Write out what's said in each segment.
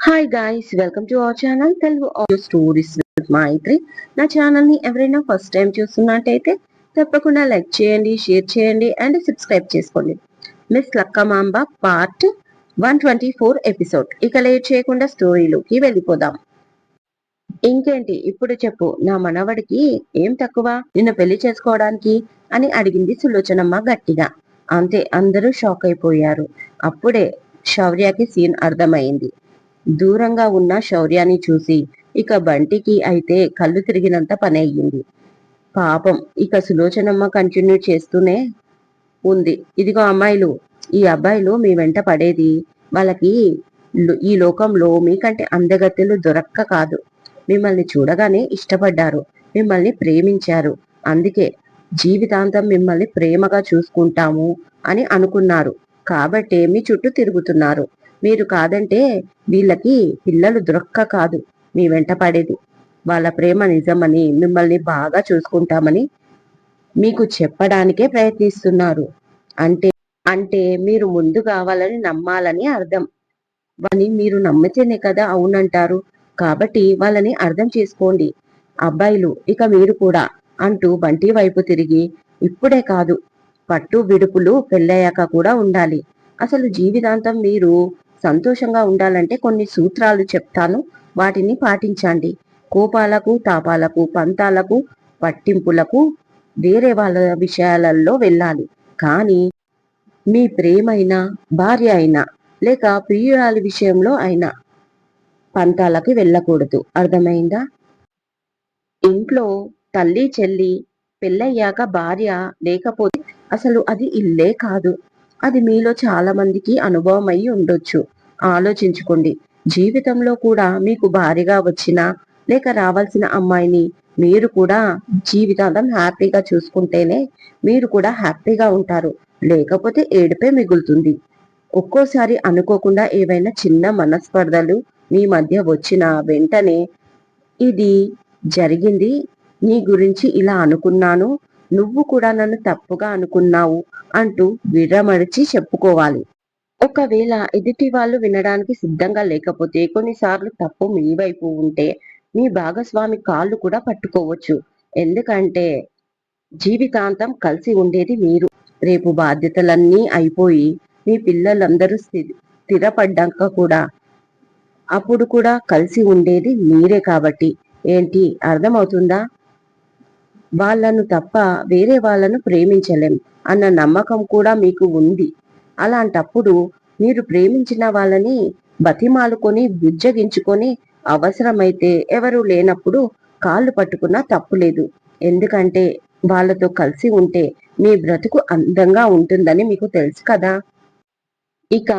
Hi guys, welcome to our channel Telugu audio stories with Maitri. నా channel ని ఎవరైనా first time చూస్తున్నట్టయితే తప్పకుండా లైక్ చేయండి, షేర్ చేయండి అండ్ సబ్స్క్రైబ్ చేసుకోండి. Miss Lakkamamba part 124 episode. ఇక లేట్ చేయకుండా స్టోరీలోకి వెళ్ళిపోదాం. ఇంకేంటి ఇప్పుడు చెప్పు, నా మనవడికి ఏం తక్కువ నిన్ను పెళ్లి చేసుకోవడానికి అని అడిగింది సులోచనమ్మ గట్టిగా. అంతే, అందరూ షాక్ అయిపోయారు. అప్పుడే శౌర్యకి సీన్ అర్థమైంది. దూరంగా ఉన్న శౌర్యాన్ని చూసి ఇక బంటికి అయితే కళ్ళు తిరిగినంత పని అయ్యింది. పాపం ఇక సులోచనమ్మ కంటిన్యూ చేస్తూనే ఉంది. ఇదిగో అమ్మాయిలు, ఈ అబ్బాయిలు మీ వెంట పడేది వాళ్ళకి ఈ లోకంలో మీకంటే అందగత్తెలు దొరక్క కాదు. మిమ్మల్ని చూడగానే ఇష్టపడ్డారు, మిమ్మల్ని ప్రేమించారు. అందుకే జీవితాంతం మిమ్మల్ని ప్రేమగా చూసుకుంటాము అని అనుకున్నారు. కాబట్టే మీ చుట్టూ తిరుగుతున్నారు. మీరు కాదంటే వీళ్ళకి పిల్లలు దొరక్క కాదు మీ వెంట పడేది. వాళ్ళ ప్రేమ నిజమని, మిమ్మల్ని బాగా చూసుకుంటామని మీకు చెప్పడానికే ప్రయత్నిస్తున్నారు. అంటే అంటే మీరు ముందు కావాలని నమ్మాలని అర్థం. వాళ్ళని మీరు నమ్మితేనే కదా అవునంటారు. కాబట్టి వాళ్ళని అర్థం చేసుకోండి అబ్బాయిలు, ఇక మీరు కూడా అంటూ బంటి వైపు తిరిగి, ఇప్పుడే కాదు, పట్టు విడుపులు పెళ్ళయ్యాక కూడా ఉండాలి. అసలు జీవితాంతం మీరు సంతోషంగా ఉండాలంటే కొన్ని సూత్రాలు చెప్తాను, వాటిని పాటించండి. కోపాలకు, తాపాలకు, పంతాలకు, పట్టింపులకు వేరే వాళ్ళ విషయాలలో వెళ్ళాలి. కానీ మీ ప్రేమైనా, భార్య అయినా, లేక ప్రియురాలి విషయంలో అయినా పంతాలకి వెళ్ళకూడదు. అర్థమైందా? ఇంట్లో తల్లి చెల్లి, పెళ్ళయ్యాక భార్య లేకపోతే అసలు అది ఇల్లే కాదు. అది మీలో చాలా మందికి అనుభవం అయి ఉండొచ్చు. ఆలోచించుకోండి. జీవితంలో కూడా మీకు భారీగా వచ్చిన లేక రావాల్సిన అమ్మాయిని మీరు కూడా జీవితాంతం హ్యాపీగా చూసుకుంటేనే మీరు కూడా హ్యాపీగా ఉంటారు. లేకపోతే ఏడుపే మిగులుతుంది. ఒక్కోసారి అనుకోకుండా ఏవైనా చిన్న మనస్పర్ధలు మీ మధ్య వచ్చిన వెంటనే, ఇది జరిగింది, నీ గురించి ఇలా అనుకున్నాను, నువ్వు కూడా నన్ను తప్పుగా అనుకున్నావు అంటూ విడమడిచి చెప్పుకోవాలి. ఒకవేళ ఎదుటి వాళ్ళు వినడానికి సిద్ధంగా లేకపోతే కొన్నిసార్లు తప్పు మీ వైపు ఉంటే మీ భాగస్వామి కాళ్ళు కూడా పట్టుకోవచ్చు. ఎందుకంటే జీవితాంతం కలిసి ఉండేది మీరు. రేపు బాధ్యతలన్నీ అయిపోయి మీ పిల్లలందరూ స్థిరపడ్డాక కూడా అప్పుడు కూడా కలిసి ఉండేది మీరే. కాబట్టి ఏంటి, అర్థమవుతుందా? వాళ్ళను తప్ప వేరే వాళ్ళను ప్రేమించలేం అన్న నమ్మకం కూడా మీకు ఉంది. అలాంటప్పుడు మీరు ప్రేమించిన వాళ్ళని బతిమాలుకొని బుజ్జగించుకొని అవసరమైతే ఎవరు లేనప్పుడు కాళ్ళు పట్టుకున్నా తప్పులేదు. ఎందుకంటే వాళ్ళతో కలిసి ఉంటే మీ బ్రతుకు అందంగా ఉంటుందని మీకు తెలుసు కదా. ఇక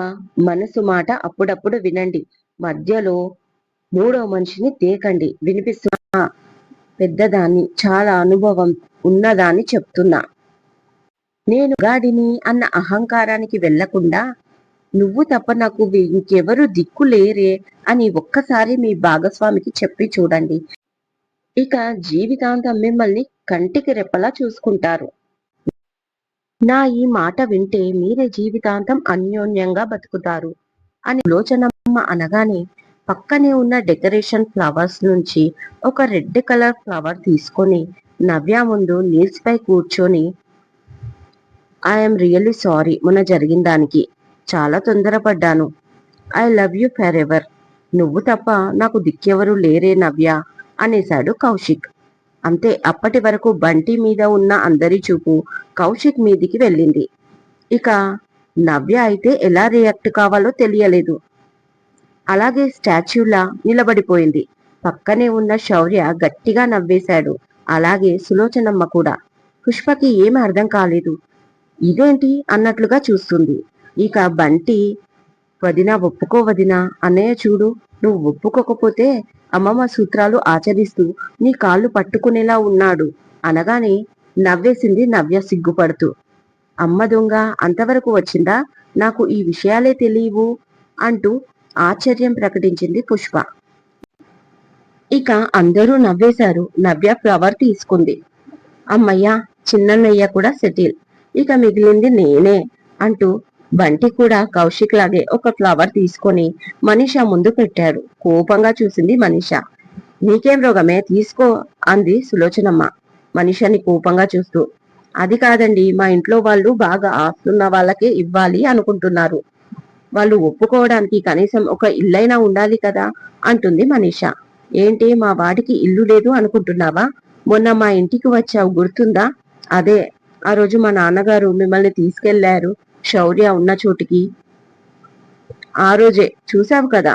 మనసు మాట అప్పుడప్పుడు వినండి. మధ్యలో మూడో మనిషిని తేకండి. వినిపిస్తున్నా? పెద్దదాన్ని, చాలా అనుభవం ఉన్నదాన్ని చెప్తున్నా. నేను గాడిని అన్న అహంకారానికి వెళ్లకుండా, నువ్వు తప్ప నాకు ఇంకెవరు దిక్కు లేరే అని ఒక్కసారి మీ భాగస్వామికి చెప్పి చూడండి. ఇక జీవితాంతం మిమ్మల్ని కంటికి రెప్పలా చూసుకుంటారు. నా ఈ మాట వింటే మీరే జీవితాంతం అన్యోన్యంగా బతుకుతారు అని లోచనమ్మ అనగానే పక్కనే ఉన్న డెకరేషన్ ఫ్లవర్స్ నుంచి ఒక రెడ్ కలర్ ఫ్లవర్ తీసుకొని నవ్య ముందు నీల్స్ పై కూర్చొని, ఐఎమ్ రియల్లీ సారీ మొన్న జరిగిన దానికి. చాలా తొందరపడ్డాను. I love you forever. నువ్వు తప్ప నాకు దిక్కెవరు లేరే నవ్య అనేశాడు కౌశిక్. అంతే, అప్పటి వరకు బంటి మీద ఉన్న అందరి చూపు కౌశిక్ మీదికి వెళ్ళింది. ఇక నవ్య అయితే ఎలా రియాక్ట్ కావాలో తెలియలేదు. అలాగే స్టాచ్యూలా నిలబడిపోయింది. పక్కనే ఉన్న శౌర్య గట్టిగా నవ్వేశాడు. అలాగే సులోచనమ్మ కూడా. పుష్పకి ఏమీ అర్థం కాలేదు. ఇదేంటి అన్నట్లుగా చూస్తుంది. ఇక బంటి, వదినా ఒప్పుకో వదినా, అన్నయ్య చూడు, నువ్వు ఒప్పుకోకపోతే అమ్మమ్మ సూత్రాలు ఆచరిస్తూ నీ కాళ్ళు పట్టుకునేలా ఉన్నాడు అనగానే నవ్వేసింది నవ్య సిగ్గుపడుతూ. అమ్మ దొంగ అంతవరకు వచ్చిందా, నాకు ఈ విషయాలే తెలియవు అంటూ ఆశ్చర్యం ప్రకటించింది పుష్ప. ఇక అందరూ నవ్వేశారు. నవ్య ఫ్లవర్ తీసుకుంది. అమ్మయ్య, చిన్నన్నయ్య కూడా సెటిల్, ఇక మిగిలింది నేనే అంటూ బంటి కూడా కౌశిక్ లాగే ఒక ఫ్లవర్ తీసుకొని మనీష ముందు పెట్టాడు. కోపంగా చూసింది మనీష. నీకేం రోగమే, తీసుకో అంది సులోచనమ్మ మనీషని కోపంగా చూస్తూ. అది కాదండి, మా ఇంట్లో వాళ్ళు బాగా ఆస్తున్న వాళ్ళకే ఇవ్వాలి అనుకుంటున్నారు. వాళ్ళు ఒప్పుకోవడానికి కనీసం ఒక ఇల్లైనా ఉండాలి కదా అంటుంది మనీష. ఏంటి, మా వాడికి ఇల్లు లేదు అనుకుంటున్నావా? మొన్న మా ఇంటికి వచ్చావు, గుర్తుందా? అదే, ఆ రోజు మా నాన్నగారు మిమ్మల్ని తీసుకెళ్లారు శౌర్య ఉన్న చోటికి. ఆ రోజే చూసావు కదా,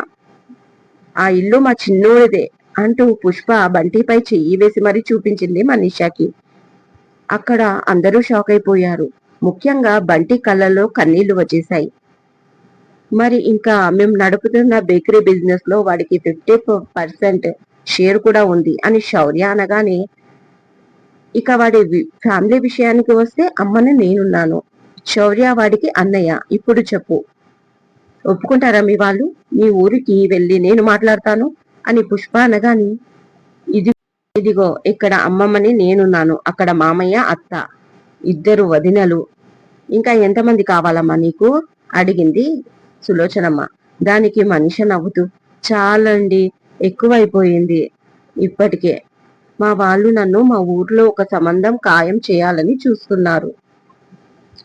ఆ ఇల్లు మా చిన్నోడిదే అంటూ పుష్ప బంటిపై చెయ్యి వేసి మరీ చూపించింది మనీషాకి. అక్కడ అందరూ షాక్ అయిపోయారు. ముఖ్యంగా బంటి కళ్ళలో కన్నీళ్లు వచ్చేశాయి. మరి ఇంకా మేము నడుపుతున్న బేకరీ బిజినెస్ లో వాడికి 50% షేర్ కూడా ఉంది అని శౌర్య అనగానే, ఇక వాడి ఫ్యామిలీ విషయానికి వస్తే అమ్మని నేనున్నాను, శౌర్య వాడికి అన్నయ్య. ఇప్పుడు చెప్పు, ఒప్పుకుంటారా మీ వాళ్ళు? మీ ఊరికి వెళ్ళి నేను మాట్లాడతాను అని పుష్ప అనగాని, ఇది ఇదిగో ఇక్కడ అమ్మమ్మని నేనున్నాను, అక్కడ మామయ్య అత్త, ఇద్దరు వదినలు, ఇంకా ఎంతమంది కావాలమ్మా నీకు అడిగింది సులోచనమ్మ. దానికి మనిషి నవ్వుతూ, చాలండి, ఎక్కువైపోయింది ఇప్పటికే. మా వాళ్ళు నన్ను మా ఊర్లో ఒక సంబంధం ఖాయం చేయాలని చూస్తున్నారు.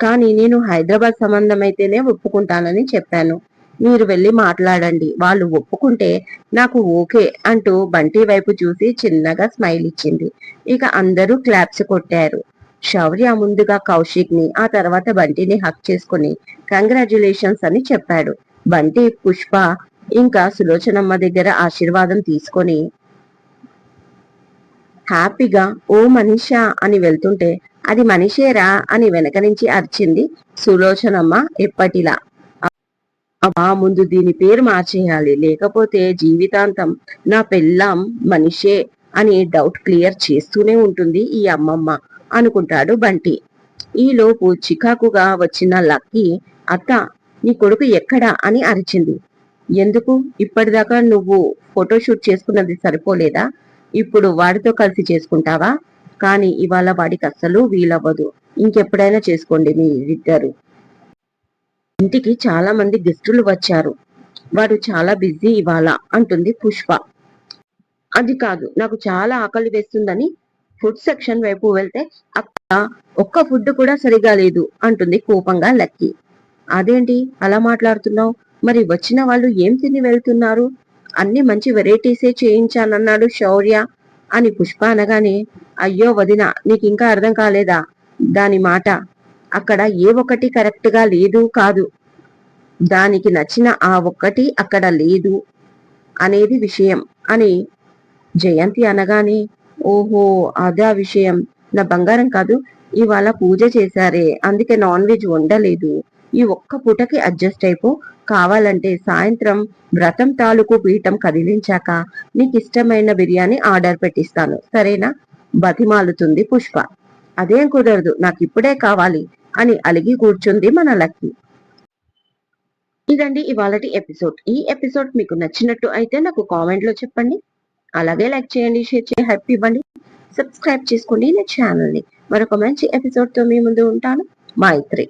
కానీ నేను హైదరాబాద్ సంబంధం అయితేనే ఒప్పుకుంటానని చెప్పాను. మీరు వెళ్ళి మాట్లాడండి, వాళ్ళు ఒప్పుకుంటే నాకు ఓకే అంటూ బంటి వైపు చూసి చిన్నగా స్మైల్ ఇచ్చింది. ఇక అందరూ క్లాప్స్ కొట్టారు. శౌర్య ముందుగా కౌశిక్ ని, ఆ తర్వాత బంటిని హక్ చేసుకుని కంగ్రాచ్యులేషన్స్ అని చెప్పాడు. బంటి పుష్ప ఇంకా సులోచనమ్మ దగ్గర ఆశీర్వాదం తీసుకొని హ్యాపీగా ఓ మనిషా అని వెళ్తుంటే, అది మనిషేరా అని వెనక నుంచి అరిచింది సులోచనమ్మ ఎప్పటిలా. ముందు దీని పేరు మార్చేయాలి, లేకపోతే జీవితాంతం నా పెళ్ళాం మనిషే అని డౌట్ క్లియర్ చేస్తూనే ఉంటుంది ఈ అమ్మమ్మ అనుకుంటాడు బంటి. ఈలోపు చికాకుగా వచ్చిన లక్కీ, అత్త, నీ కొడుకు ఎక్కడా అని అరిచింది. ఎందుకు, ఇప్పటిదాకా నువ్వు ఫోటోషూట్ చేసుకున్నది సరిపోలేదా? ఇప్పుడు వాడితో కలిసి చేసుకుంటావా? కానీ ఇవాళ వాడికి అస్సలు వీలవ్వదు, ఇంకెప్పుడైనా చేసుకోండి మీరిద్దరు. ఇంటికి చాలా మంది గెస్టులు వచ్చారు, వాడు చాలా బిజీ ఇవాళ అంటుంది పుష్ప. అది కాదు, నాకు చాలా ఆకలి వేస్తుందని ఫుడ్ సెక్షన్ వైపు వెళ్తే అక్కడ ఒక్క ఫుడ్ కూడా సరిగా లేదు అంటుంది కోపంగా లక్కీ. అదేంటి అలా మాట్లాడుతున్నావు? మరి వచ్చిన వాళ్ళు ఏం తిని వెళ్తున్నారు? అన్ని మంచి వెరైటీసే చేయించానన్నాడు శౌర్య అని పుష్ప అనగానే, అయ్యో వదిన, నీకు ఇంకా అర్థం కాలేదా దాని మాట? అక్కడ ఏ ఒక్కటి కరెక్ట్ గా లేదు కాదు, దానికి నచ్చిన ఆ ఒక్కటి అక్కడ లేదు అనేది విషయం అని జయంతి అనగానే, ఓహో అదా విషయం, నా బంగారం కాదు, ఇవాళ పూజ చేశారే అందుకే నాన్ వెజ్ వండలేదు, ఈ ఒక్క పూటకి అడ్జస్ట్ అయిపో, కావాలంటే సాయంత్రం వ్రతం తాలూకు పీఠం కదిలించాక నీకు ఇష్టమైన బిర్యానీ ఆర్డర్ పెట్టిస్తాను, సరేనా? బతిమాలుతుంది పుష్ప. అదేం కుదరదు, నాకు ఇప్పుడే కావాలి అని అలిగి కూర్చుంది మన లక్కీ. ఇదండి ఇవాళటి ఎపిసోడ్. ఈ ఎపిసోడ్ మీకు నచ్చినట్టు అయితే నాకు కామెంట్ లో చెప్పండి. అలాగే లైక్ చేయండి, షేర్ చేయండి, హ్యాపీ ఇవ్వండి, సబ్స్క్రైబ్ చేసుకోండి నా ఛానల్ ని. మరొక మంచి ఎపిసోడ్ తో మీ ముందు ఉంటాను. మైత్రి.